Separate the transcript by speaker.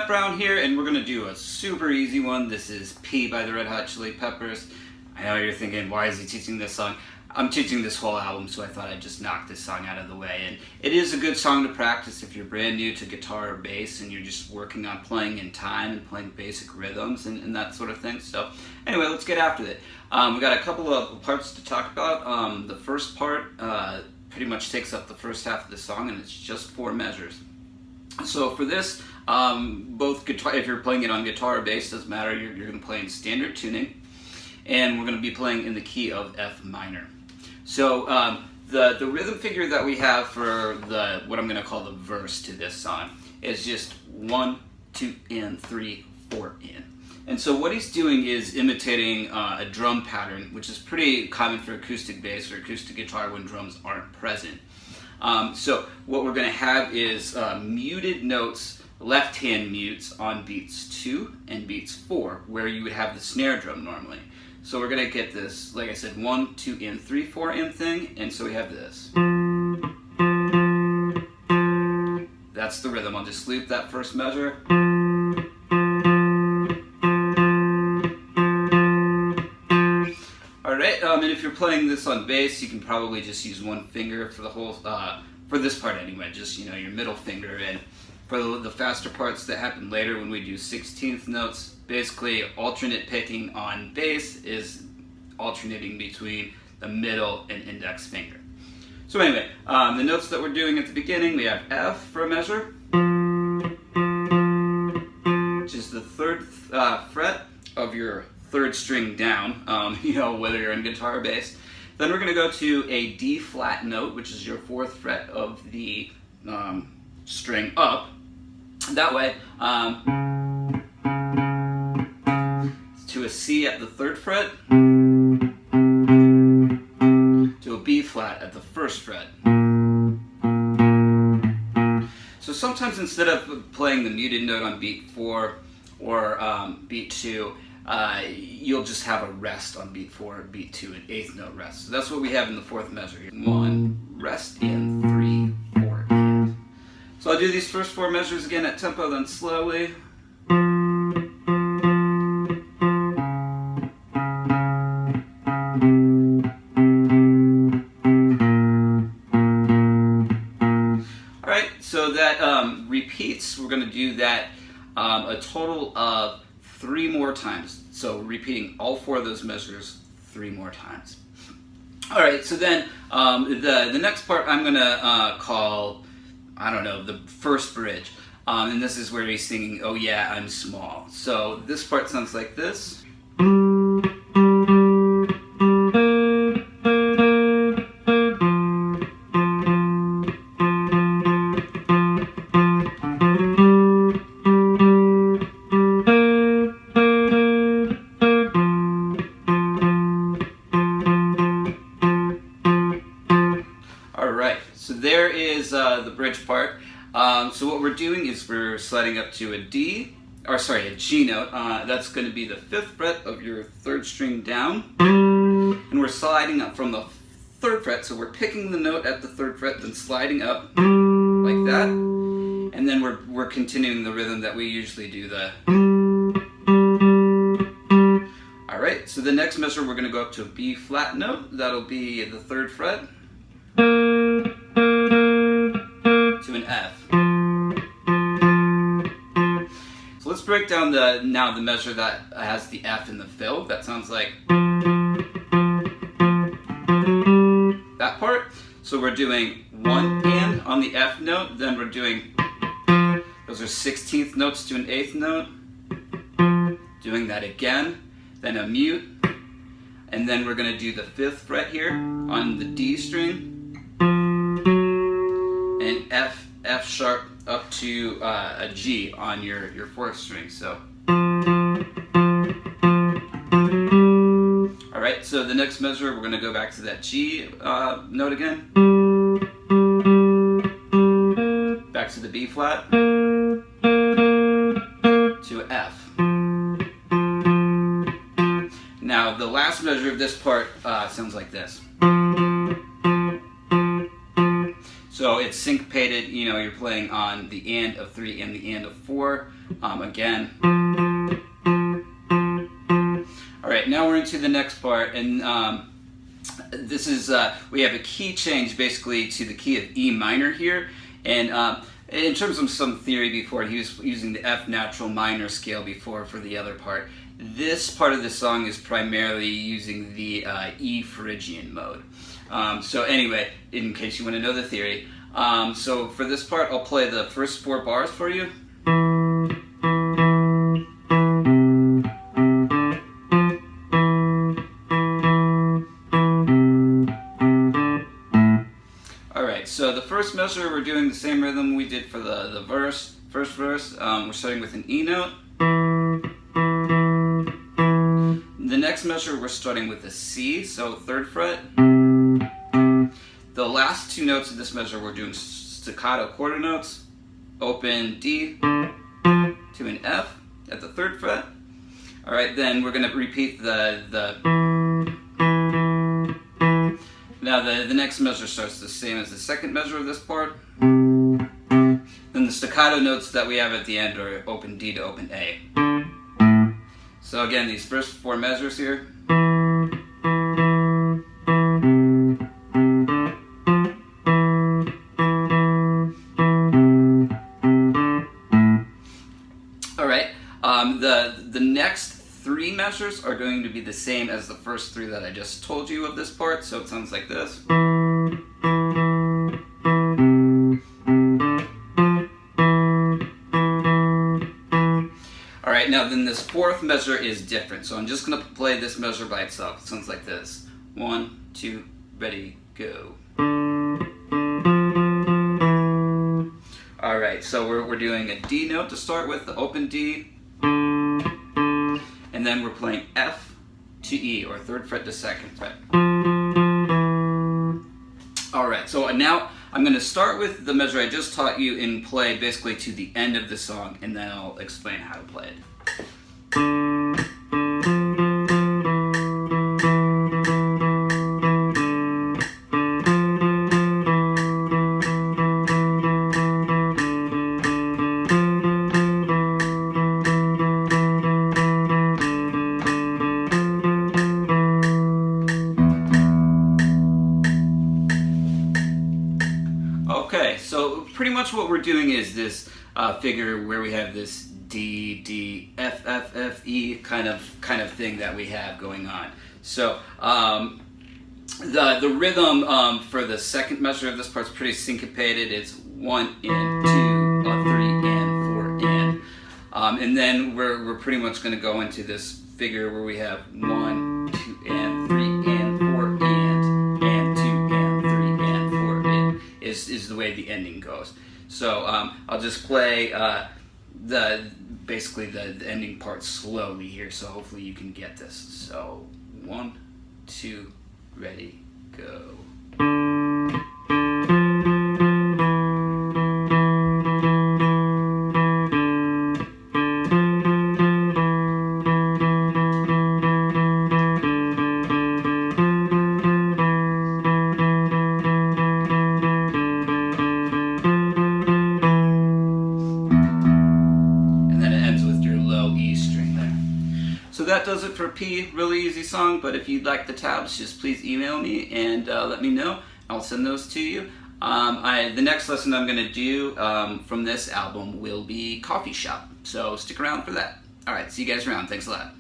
Speaker 1: Matt Brown here, and we're going to do a super easy one. This is P by the Red Hot Chili Peppers. I know you're thinking, why is he teaching this song? I'm teaching this whole album, so I thought I'd just knock this song out of the way. And it is a good song to practice if you're brand new to guitar or bass and you're just working on playing in time and playing basic rhythms and that sort of thing. So anyway, let's get after it. We've got a couple of parts to talk about. The first part pretty much takes up the first half of the song, and it's just 4 measures. So for this, both guitar, if you're playing it on guitar or bass, doesn't matter, you're going to play in standard tuning, and we're going to be playing in the key of F minor. So the rhythm figure that we have for what I'm going to call the verse to this song is just 1, 2, and 3, 4 in. And so what he's doing is imitating a drum pattern, which is pretty common for acoustic bass or acoustic guitar when drums aren't present. So what we're going to have is muted notes, left-hand mutes on beats 2 and beats 4, where you would have the snare drum normally. So we're going to get this, like I said, 1, 2, and 3, 4 in thing, and so we have this. That's the rhythm. I'll just loop that first measure. Alright, and if you're playing this on bass, you can probably just use one finger for the whole, for this part anyway, just, you know, your middle finger. And for the faster parts that happen later when we do 16th notes, basically alternate picking on bass is alternating between the middle and index finger. So anyway, the notes that we're doing at the beginning, we have F for a measure, which is the 3rd fret of your 3rd string down, you know, whether you're in guitar or bass. Then we're going to go to a D flat note, which is your 4th fret of the string up. That way, to a C at the 3rd fret, to a B flat at the 1st fret. So sometimes instead of playing the muted note on beat 4 or beat 2, you'll just have a rest on beat 4, beat 2, and 8th note rest. So that's what we have in the 4th measure here. 1, rest in, 3, 4, and. So I'll do these first 4 measures again at tempo, then slowly. Alright, so that repeats. We're going to do that a total of 3 more times. So repeating all 4 of those measures 3 more times. Alright, so then the next part I'm going to call, I don't know, the first bridge. And this is where he's singing, "Oh yeah, I'm small." So this part sounds like this. Alright, so there is the bridge part. So what we're doing is we're sliding up to a G note. That's going to be the 5th fret of your 3rd string down. And we're sliding up from the 3rd fret, so we're picking the note at the 3rd fret, then sliding up like that. And then we're continuing the rhythm that we usually do. Alright, so the next measure we're going to go up to a B flat note. That'll be the 3rd fret. To an F. So let's break down now the measure that has the F in the fill. That sounds like that part. So we're doing 1 and on the F note, then we're doing, those are 16th notes to an 8th note, doing that again, then a mute, and then we're going to do the 5th fret here on the D string, and F sharp up to a G on your 4th string. So, all right. So the next measure, we're going to go back to that G note again, back to the B flat, to F. Now the last measure of this part sounds like this. So it's syncopated. You know, you're playing on the and of 3 and the and of 4. Again. All right, now we're into the next part, and this is we have a key change basically to the key of E minor here, and in terms of some theory before, he was using the F natural minor scale before for the other part. This part of the song is primarily using the E Phrygian mode. So anyway, in case you want to know the theory, so for this part, I'll play the first 4 bars for you. Alright, so the first measure, we're doing the same rhythm we did for the first verse. We're starting with an E note. The next measure, we're starting with a C, so 3rd fret. The last 2 notes of this measure, we're doing staccato quarter notes. Open D to an F at the 3rd fret. Alright, then we're going to repeat Now the next measure starts the same as the second measure of this part. Then the staccato notes that we have at the end are open D to open A. So again, these first 4 measures here. Alright, the next 3 measures are going to be the same as the first 3 that I just told you of this part, so it sounds like this. Alright, now then this 4th measure is different, so I'm just going to play this measure by itself. It sounds like this. 1, 2, ready, go. Alright, so we're doing a D note to start with, the open D. And then we're playing F to E, or 3rd fret to 2nd fret. Alright, so now I'm going to start with the measure I just taught you and play basically to the end of the song, and then I'll explain how to play it. Okay, so pretty much what we're doing is this figure where we have this D, D, F, F, F, E kind of thing that we have going on. So the rhythm for the second measure of this part is pretty syncopated. It's 1 and 2, 3 and 4 and then we're pretty much going to go into this figure where we have 1, 2 and 3 and 4 and 2 and 3 and 4 and is the way the ending goes. So I'll just play basically the ending part slowly here, so hopefully you can get this. So 1, 2, ready, go. So that does it for P. Really easy song, but if you'd like the tabs, just please email me and let me know. I'll send those to you. The next lesson I'm going to do from this album will be Coffee Shop, so stick around for that. Alright, see you guys around. Thanks a lot.